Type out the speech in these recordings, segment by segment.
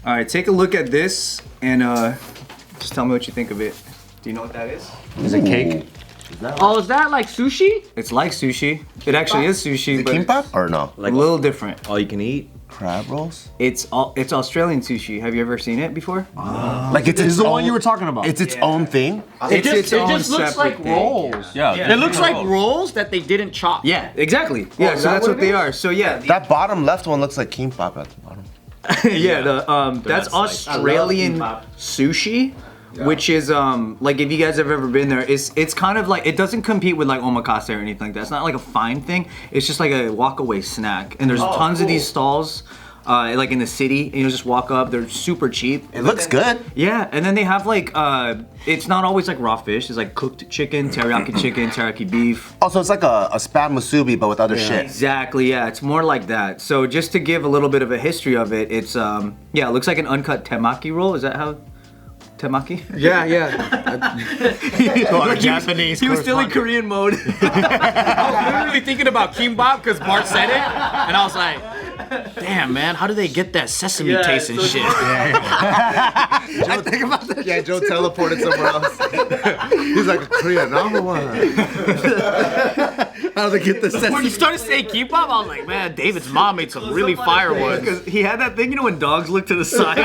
All right, take a look at this and just tell me what you think of it. Do you know what that is? Is it cake? Oh, is that like sushi? It's like sushi. It actually is sushi, but Kimbap or no? like a little different. All you can eat. Crab rolls? It's Australian sushi. Have you ever seen it before? Like it's This is the own, one you were talking about. It's its own thing. It just looks like rolls. Yeah. It looks like rolls that they didn't chop. Yeah, exactly. Yeah, so that's what they are. So yeah, That bottom left one looks like kimbap at the bottom. yeah. That's nice. Australian sushi, which is like if you guys have ever been there, it's kind of like it doesn't compete with like omakase or anything like that. It's not like a fine thing. It's just like a walk-away snack, and there's tons of these stalls. Like in the city, and you'll just walk up. They're super cheap. It looks good. Yeah, and then they have like it's not always like raw fish. It's like cooked chicken, teriyaki beef. Also, it's like a spam musubi, but with other shit. Exactly. Yeah, it's more like that. So just to give a little bit of a history of it, it's it looks like an uncut temaki roll. Is that how? Temaki? Yeah. Japanese. He was still in Korean mode. I was literally thinking about kimbap because Bart said it, and I was like, damn, man, how do they get that sesame taste and shit? I think about that. Yeah, Joe teleported somewhere else. He's like a Korean number one. How do they get the When sesame? you started saying kimbap, I was like, man, David's mom made some really fire ones. Because he had that thing, you know, when dogs look to the side.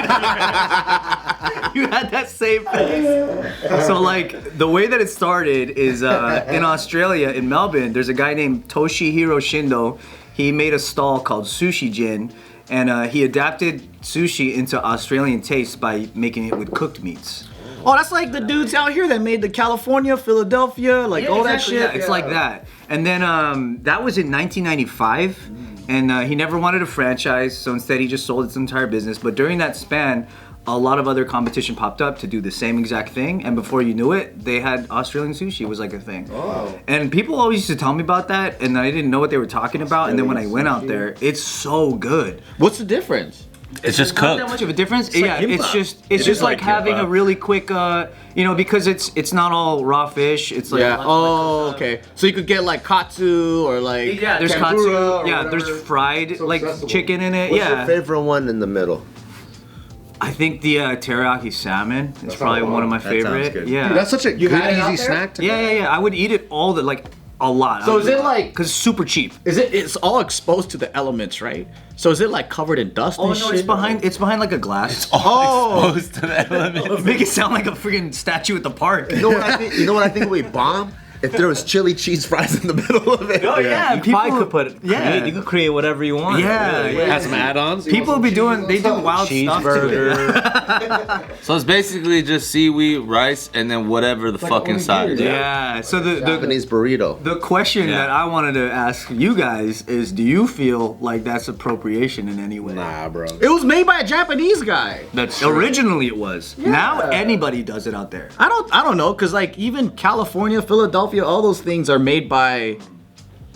You had that same face. So like the way that it started is in Australia, in Melbourne, there's a guy named Toshihiro Shindo. He made a stall called Sushi Jin, and he adapted sushi into Australian taste by making it with cooked meats. Oh, that's like the dudes out here that made the California, Philadelphia, like all that shit. Yeah, it's like that. And then that was in 1995, and he never wanted a franchise, so instead he just sold his entire business. But during that span, a lot of other competition popped up to do the same exact thing, and before you knew it, they had Australian sushi was like a thing. Oh. And people always used to tell me about that, and I didn't know what they were talking about. And then when I went out there, it's so good. What's the difference? It's just Not that cooked. much of a difference. like Yeah, it's kimbap. just like like having kimbap. a really quick, you know, because it's not all raw fish. It's like Yeah. Oh, okay. So you could get like katsu or like there's tempura katsu. or Yeah, whatever. there's fried like chicken in it. What's Yeah. your favorite one in the middle? I think the teriyaki salmon is probably one of my favorite. good. Yeah. Dude, that's such a good, had it out easy there? snack to yeah. I would eat it all the like a lot. So is it like? Because it's super cheap. It's all exposed to the elements, right? So is it like covered in dust Oh and no, shit? it's behind like a glass. Exposed to the elements. Make it sound like a freaking statue at the park. You know what I think? You know what I think would be bomb? If there was chili cheese fries in the middle of it. Oh yeah, You probably could put Yeah. you could create whatever you want. Yeah, really. yeah. Has some add-ons. People be doing they do wild stuff to it. Cheeseburger. So it's basically just seaweed, rice, and then whatever the fucking side. Yeah. So the Japanese burrito. the question Yeah. that I wanted to ask you guys is, do you feel like that's appropriation in any way? Nah, bro. It was made by a Japanese guy. That's originally it was. Now anybody does it out there. I don't know, cause like even California, Philadelphia, all those things are made by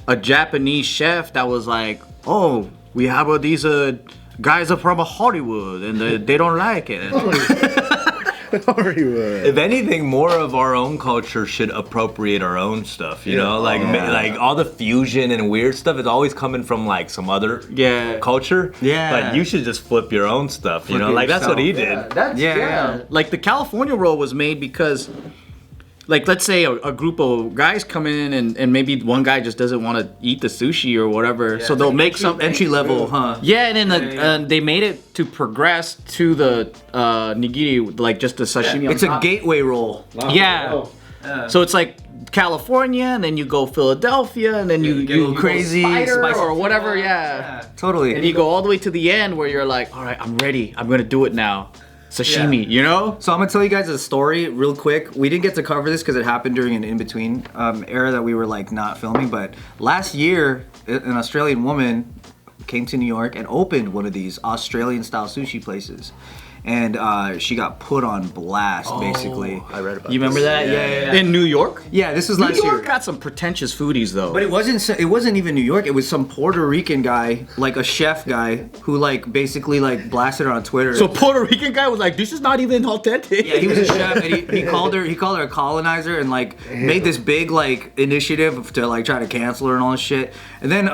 a Japanese chef that was like, oh, we have these guys are from Hollywood and they don't like it. If anything, more of our own culture should appropriate our own stuff. You know, like like all the fusion and weird stuff is always coming from like some other culture. Yeah. But you should just flip your own stuff. You know, like that's what he did. Yeah. Like the California roll was made because, like, let's say a group of guys come in and maybe one guy just doesn't want to eat the sushi or whatever, so they'll make some Entry level, huh? Yeah, and then they made it to progress to the nigiri, like just the sashimi. It's a gateway roll. Yeah. So it's like California, and then you go Philadelphia, and then you go go crazy, Spider spicy. or whatever. Yeah. Totally. And you go all the way to the end where you're like, all right, I'm ready. I'm gonna do it now. Sashimi, you know? So I'm gonna tell you guys a story real quick. We didn't get to cover this because it happened during an in-between era that we were like not filming. But last year, an Australian woman came to New York and opened one of these Australian-style sushi places. And she got put on blast, basically. I read about You remember that? Yeah. In New York? Yeah, this was New last York year. got some pretentious foodies though. But it wasn't even New York. It was some Puerto Rican guy, like a chef guy, who like basically like blasted her on Twitter. So Puerto Rican guy was like, this is not even authentic. Yeah, he was a chef, and he called her a colonizer, and like made this big like initiative to like try to cancel her and all this shit. And then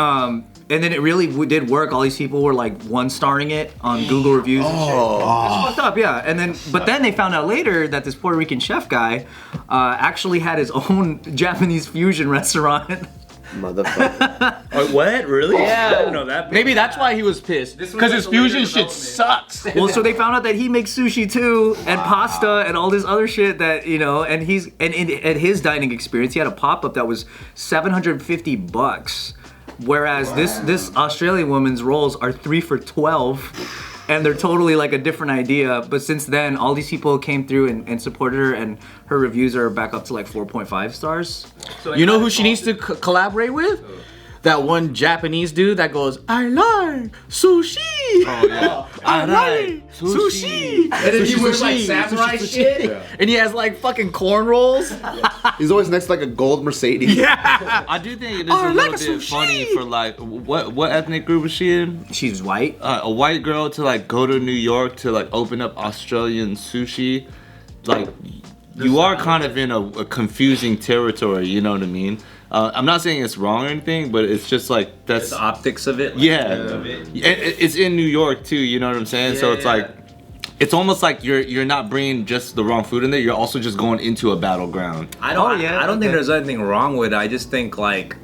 and then it really did work. All these people were like 1-starring it on Google reviews and shit. It's fucked up, yeah. And then, but then they found out later that this Puerto Rican chef guy actually had his own Japanese fusion restaurant. Motherfucker. What? Really? Yeah. I didn't know that. Maybe that's why he was pissed. Because his fusion shit sucks. Well, so they found out that he makes sushi too, and pasta, and all this other shit that, you know, and at his dining experience, he had a pop-up that was $750. Whereas this Australian woman's rolls are 3 for $12. And they're totally like a different idea. But since then, all these people came through and supported her, and her reviews are back up to like 4.5 stars. So You know who she needs to collaborate with? That one Japanese dude that goes, I like sushi. Oh, yeah. I like sushi. And then he wears like samurai shit. Yeah. And he has like fucking corn rolls. He's always next to like a gold Mercedes. Yeah. I do think it is a little bit funny for like what ethnic group is she in? She's white. A white girl to like go to New York to like open up Australian sushi, like you are kind of in a confusing territory. You know what I mean? I'm not saying it's wrong or anything, but it's just like that's the optics of it. It's in New York too. You know what I'm saying? So it's like. It's almost like you're not bringing just the wrong food in there. You're also just going into a battleground. I don't think there's anything wrong with it. I just think like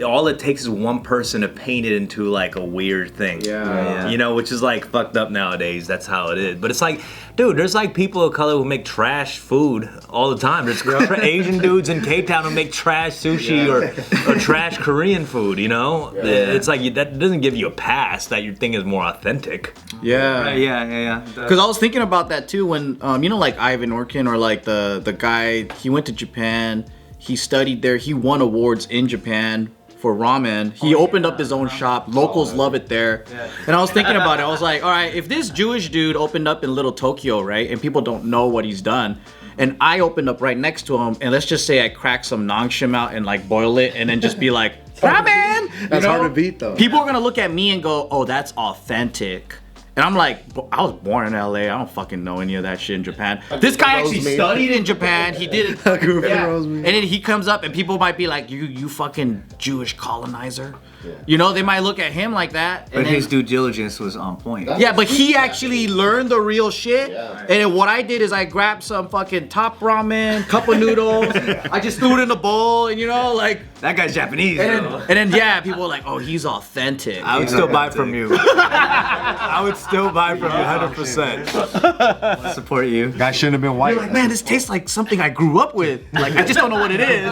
all it takes is one person to paint it into like a weird thing. Yeah. You know, which is like fucked up nowadays. That's how it is. But it's like, dude, there's like people of color who make trash food all the time. There's Asian dudes in K-Town who make trash sushi or trash Korean food, you know? It's like that doesn't give you a pass that your thing is more authentic. Yeah. Yeah. Because I was thinking about that too when, you know, like Ivan Orkin or like the guy, he went to Japan, he studied there, he won awards in Japan for ramen. He opened up his own shop. Locals love it there. Yeah. And I was thinking about it. I was like, all right, if this Jewish dude opened up in Little Tokyo, right, and people don't know what he's done, and I opened up right next to him, and let's just say I crack some nangshim out and like boil it, and then just be like, ramen! That's hard to beat though. People are gonna look at me and go, oh, that's authentic. And I'm like, I was born in LA. I don't fucking know any of that shit in Japan. This guy actually studied in Japan. He did it. And then he comes up and people might be like, you fucking Jewish colonizer. Yeah. You know, they might look at him like that. But his due diligence was on point. Yeah, but he actually learned the real shit. Yeah. And then what I did is I grabbed some fucking top ramen, cup of noodles. I just threw it in the bowl, and you know, like that guy's Japanese. And then yeah, people were like, oh, he's authentic. I would still buy from you. I would still buy from you 100%. I support you. Guy shouldn't have been white. You're like, man, this tastes like something I grew up with. Like, I just don't know what it is.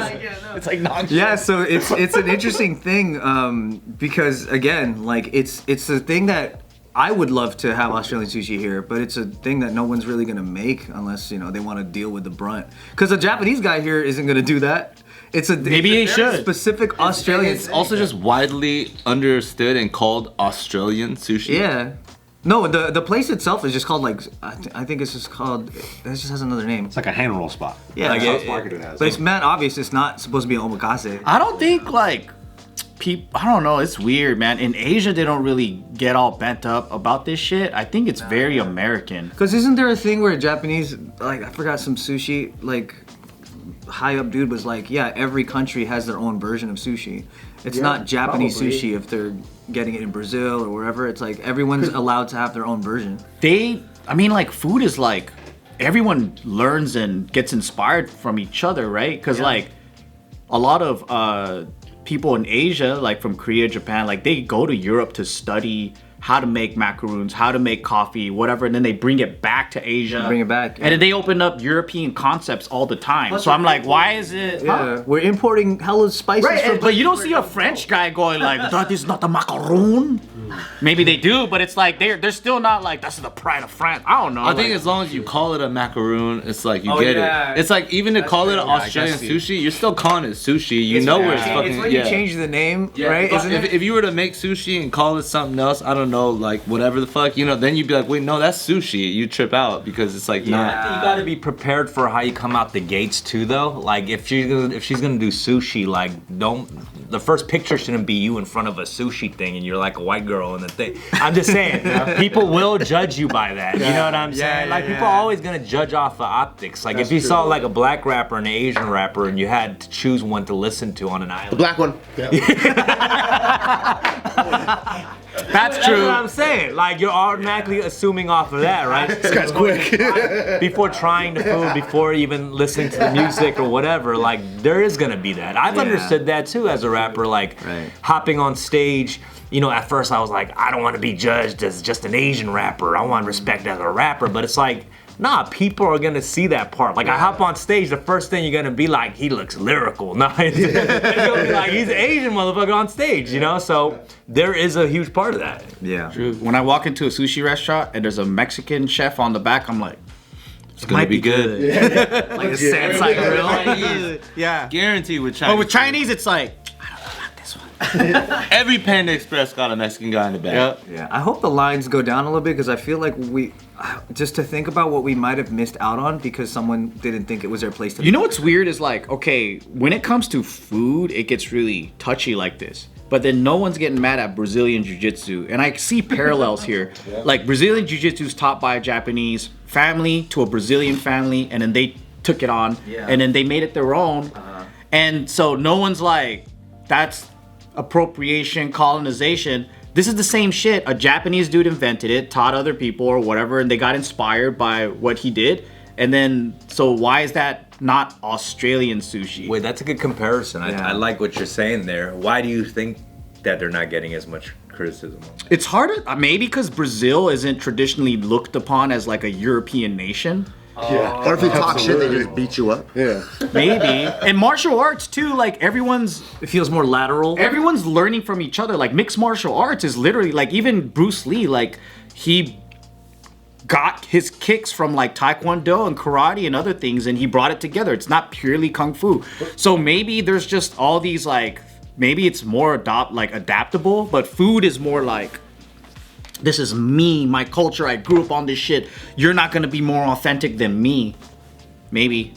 It's like nonsense. Yeah, so it's an interesting thing because again, like it's a thing that I would love to have Australian sushi here, but it's a thing that no one's really gonna make unless they want to deal with the brunt. Because a Japanese guy here isn't gonna do that. Maybe he should. Specific Australian. It's also just widely understood and called Australian sushi. Yeah. No, the place itself is just called like I think it's just called. It just has another name. It's like a hand roll spot. Yeah, like it's marketed as. But it's mad obvious. It's not supposed to be an omakase. I don't think like people. I don't know. It's weird, man. In Asia, they don't really get all bent up about this shit. I think it's very American. Because isn't there a thing where Japanese, like I forgot some sushi, like high up dude was like, yeah, every country has their own version of sushi. It's not Japanese sushi if they're getting it in Brazil or wherever. It's like everyone's allowed to have their own version. Like food is like everyone learns and gets inspired from each other, right? Because like a lot of people in Asia, like from Korea, Japan, like they go to Europe to study how to make macaroons, how to make coffee, whatever, and then they bring it back to Asia. Bring it back. And then they open up European concepts all the time. So I'm like, why is it? Yeah, we're importing hella spices from. But you don't see a French guy going like, that is not a macaroon. Maybe they do, but it's like they're still not like, that's the pride of France. I don't know. I think as long as you call it a macaroon, it's like you get it. It's like even to call it an Australian sushi, you're still calling it sushi. You know where it's fucking. It's when you change the name, right? If you were to make sushi and call it something else, I don't know, like whatever the fuck, then you'd be like, wait, no, that's sushi. You trip out because it's like not. You gotta be prepared for how you come out the gates too, though. Like if she's gonna do sushi, like don't the first picture shouldn't be you in front of a sushi thing and you're like a white girl in the thing. I'm just saying, people will judge you by that. You know what I'm saying? Like people are always gonna judge off the optics. Like if you saw like a black rapper and an Asian rapper and you had to choose one to listen to on an island. The black one. That's true. That's what I'm saying. Like you're automatically assuming off of that, right? This guy's quick. Before trying the food, before even listening to the music or whatever, like there is gonna be that. I've understood that too as a rapper, like hopping on stage. You know, at first I was like, I don't want to be judged as just an Asian rapper. I want respect as a rapper, but it's like, nah, people are gonna see that part. Like I hop on stage, the first thing you're gonna be like, he looks lyrical. No, it's gonna be like, he's an Asian motherfucker on stage, you know? So there is a huge part of that. Yeah. True. When I walk into a sushi restaurant and there's a Mexican chef on the back, I'm like, It's gonna be good. Like a Sansai grill. Yeah. Guaranteed with Chinese. But with Chinese, it's like, I don't know about this one. Every Panda Express got a Mexican guy in the back. Yeah, I hope the lines go down a little bit because I feel like just to think about what we might have missed out on because someone didn't think it was their place to. You know what's weird is like, okay, when it comes to food, it gets really touchy like this. But then no one's getting mad at Brazilian Jiu-Jitsu. And I see parallels here. Like Brazilian Jiu-Jitsu is taught by a Japanese family to a Brazilian family, and then they took it on, and then they made it their own. And so no one's like, that's appropriation, colonization. This is the same shit. A Japanese dude invented it, taught other people or whatever, and they got inspired by what he did. And then, so why is that not Australian sushi? Wait, that's a good comparison. I like what you're saying there. Why do you think that they're not getting as much criticism? It's harder, maybe because Brazil isn't traditionally looked upon as like a European nation. Yeah. Or if you talk shit, they just beat you up. Yeah. Maybe. And martial arts too, like It feels more lateral. everyone's learning from each other. Like mixed martial arts is literally like even Bruce Lee, like he got his kicks from like Taekwondo and karate and other things and he brought it together. It's not purely kung fu. So maybe there's just all these like, maybe it's more adaptable, but food is more like, this is me, my culture, I grew up on this shit. You're not gonna be more authentic than me. Maybe.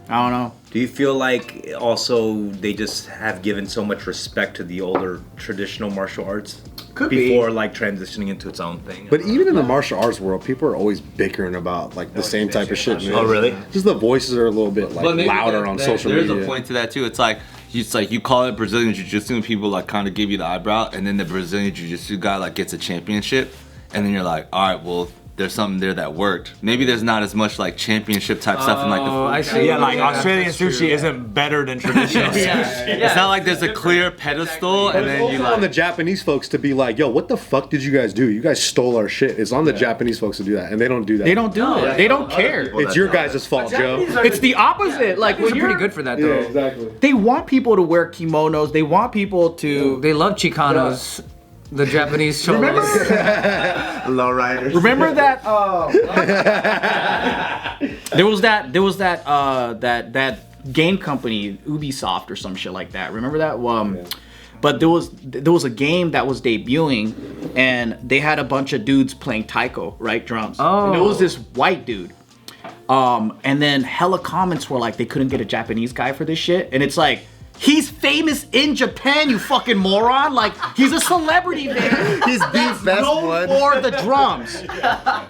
I don't know. Do you feel like also they just have given so much respect to the older traditional martial arts before like transitioning into its own thing? But even in the martial arts world, people are always bickering about like the same type of shit, man. Oh, really? Just the voices are a little bit like louder on social media. There's a point to that too. It's like you call it Brazilian Jiu-Jitsu and people like kind of give you the eyebrow, and then the Brazilian Jiu-Jitsu guy like gets a championship, and then you're like, all right, well, there's something there that worked. Maybe there's not as much like championship type stuff in like the food. I see. Yeah, like Australian sushi isn't better than traditional sushi. It's not like there's a clear pedestal and then you It's like on the Japanese folks to be like, yo, what the fuck did you guys do? You guys stole our shit. It's on the Japanese folks to do that, and they don't do that. They don't do it. They don't care. It's your guys' fault, Joe. It's the opposite. Like when They're you're pretty good for that though. exactly. They want people to wear kimonos. They want people to. They love Chicanos. The Japanese cholos. Lowriders. Remember that? There was that game company, Ubisoft or some shit like that. Remember that? But there was a game that was debuting, and they had a bunch of dudes playing taiko, right, drums. Oh. And it was this white dude. And then hella comments were like, they couldn't get a Japanese guy for this shit, and it's like. He's famous in Japan, you fucking moron. Like, he's a celebrity, man. He's the best known one. for the drums.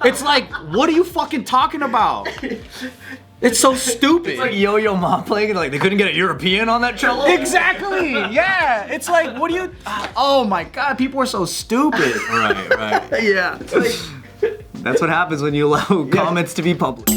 It's like, what are you fucking talking about? It's so stupid. It's like Yo-Yo Ma playing, like they couldn't get a European on that cello. Exactly. Yeah. It's like, what do you? Oh my God, people are so stupid. Right. Yeah. That's what happens when you allow comments to be public.